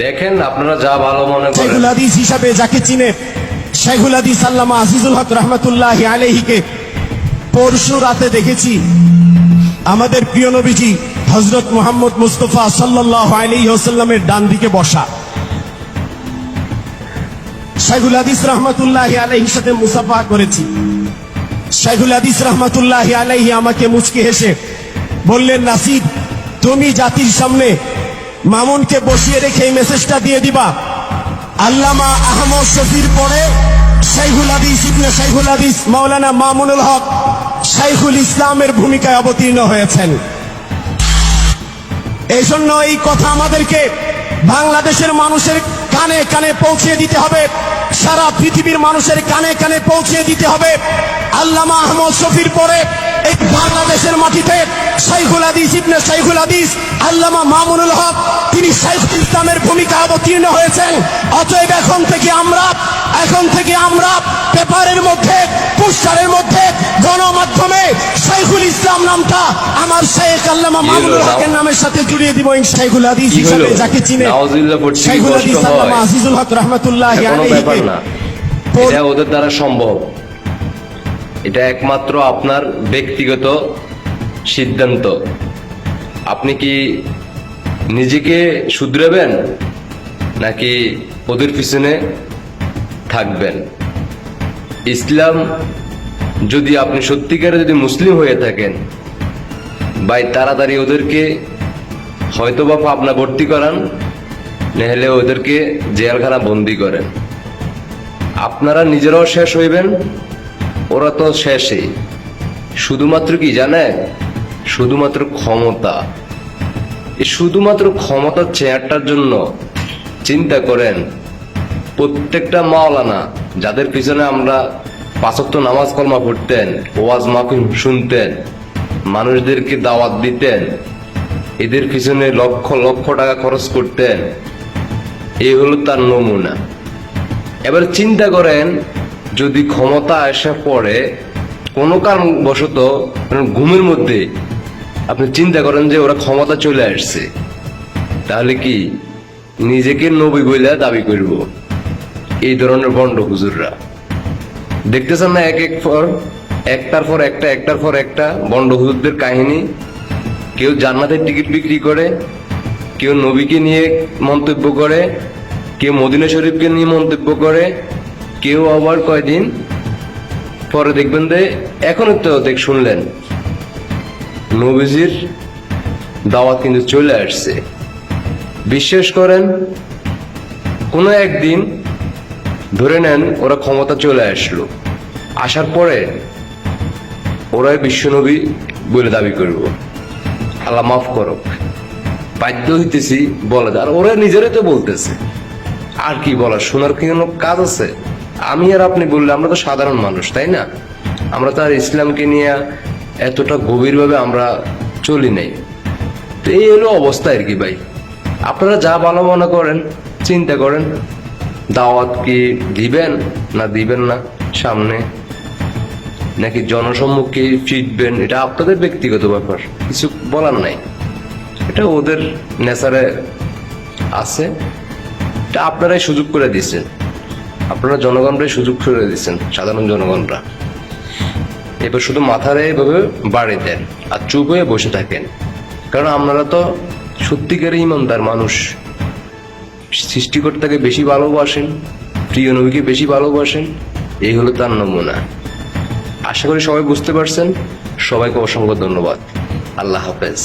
দেখেন আপনারা যা ভালো মনে করেন। শেখুল হাদিস হিসাবে যাকে চিনে, শেখুল হাদিস আল্লামা আজিজুল হক রহমতুল্লাহ আলাইহিকে পরশু রাতে দেখেছি আমাদের প্রিয় নবীজি হযরত মুহাম্মদ মুস্তাফা সাল্লাল্লাহু আলাইহি ওয়াসাল্লামের ডান দিকে বসা। শেখুল হাদিস রহমতুল্লাহ আলাইহির সাথে মুসাফা করেছি। শেখুল হাদিস রহমতুল্লাহ আলাইহি আমাকে মুচকি হেসে বললেন, নাসির, তুমি জাতির সামনে মামুনকে বসিয়ে রেখে এই মেসেজটা দিয়ে দিবা, আল্লামা আহমদ শফির পরে শেখুল হাদিস ইবনে শেখুল হাদিস মাওলানা মামুনুল হক শাইখুল ইসলামের ভূমিকায় অবতীর্ণ হয়েছেন। এই জন্য এই কথা আমাদেরকে বাংলাদেশের মানুষের কানে কানে পৌঁছে দিতে হবে, সারা পৃথিবীর মানুষের কানে কানে পৌঁছে দিতে হবে। আল্লামা আহমদ শফির পরে এই বাংলাদেশের মাটিতে শাইখুল হাদিস ইবনে শাইখুল হাদিস আল্লামা মামুনুল হক তিনি শাইখুল ইসলামের ভূমিকা অবতীর্ণ হয়েছেন। অতএব এখন থেকে আমরা পেপারের মধ্যে, পোস্টারের মধ্যে, গণমাধ্যমে শাইখুল ইসলাম নামটা আমার শেখ আল্লামা মামুনুল হকের নামের সাথে জুড়িয়ে দিব। শাইখুল হাদিস হিসেবে যাকে চিনে, শাইখুল হাদিস আল্লামা আজিজুল হক রহমতুল্লাহ আলাইহি, এটা ওদের দ্বারা সম্ভব। এটা একমাত্র আপনার ব্যক্তিগত সিদ্ধান্ত। আপনি কি নিজেকে শুধরাবেন নাকি ওদের পিছনে থাকবেন? ইসলাম যদি আপনি সত্যিকারে যদি মুসলিম হয়ে থাকেন, ভাই তাড়াতাড়ি ওদেরকে হয়তোবা পাবনা ভর্তি করান, নাহলে ওদেরকে জেলখানা বন্দি করেন। আপনারা নিজেরাও শেষ হইবেন, ওরা তো শেষই। শুধুমাত্র কি জানে, শুধুমাত্র ক্ষমতা। এই শুধুমাত্র ক্ষমতার চেয়ারটার জন্য চিন্তা করেন প্রত্যেকটা মাওলানা যাদের পিছনে আমরা 5 ওয়াক্ত নামাজ কলমা পড়তেন, ওয়াজ মাহফিল শুনতেন, মানুষদেরকে দাওয়াত দিতেন, এদের পিছনে লক্ষ লক্ষ টাকা খরচ করতেন, এই হলো তার নমুনা। এবার চিন্তা করেন যদি ক্ষমতা আসা পড়ে কোনো কারণবশত ঘুমের মধ্যে আপনি চিন্তা করেন যে ওরা ক্ষমতা চলে আসছে, তাহলে কি নিজেকে নবী বইলা দাবি করব? এই ধরনের ভণ্ড হুজুররা দেখতেছেন না, একটার পর একটা ভণ্ড হুজুরদের কাহিনী। কেউ জান্নাতের টিকিট বিক্রি করে, কেউ নবীকে নিয়ে মন্তব্য করে, কেউ মদিনা শরীফকে নিয়ে মন্তব্য করে, কেউ আবার কয়দিন পরে দেখবেন যে এখনো তো শুনলেন নবীজির দাওয়াত কিন্তু চলে আসছে। বিশ্বাস করেন কোনো একদিন ধরে নেন ওরা ক্ষমতা চলে আসলো, আসার পরে ওরাই বিশ্বনবী বলে দাবি করব। আল্লাহ মাফ করো, বাধ্য হইতেছি বলে। আর ওরা নিজেরাই তো বলতেছে, আর কি বলার, শোনার কি কোনো কাজ আছে? আমি আর আপনি বললে, আমরা তো সাধারণ মানুষ, তাই না? আমরা তো আর ইসলামকে নিয়ে এতটা গভীরভাবে আমরা চলি নাই। তো এই হলো অবস্থা আর কি ভাই। আপনারা যা ভালো মনে করেন চিন্তা করেন, দাওয়াত কি দিবেন না দিবেন না সামনে, নাকি জনসম্মুখে ফিরবেন, এটা আপনাদের ব্যক্তিগত ব্যাপার, কিছু বলার নাই। এটা ওদের নেচারে আছে, এটা আপনারাই সুযোগ করে দিচ্ছেন, আপনারা জনগণরাই সুযোগ করে দিচ্ছেন, সাধারণ জনগণরা। এবার শুধু মাথারে এভাবে বাড়ি দেন আর চুপ হয়ে বসে থাকেন, কারণ আপনারা তো সত্যিকারের ইমানদার মানুষ, সৃষ্টিকর্তাকে বেশি ভালোবাসেন, প্রিয় নবীকে বেশি ভালোবাসেন। এই হলো তার নমুনা। আশা করি সবাই বুঝতে পারছেন। সবাইকে অসংখ্য ধন্যবাদ। আল্লাহ হাফেজ।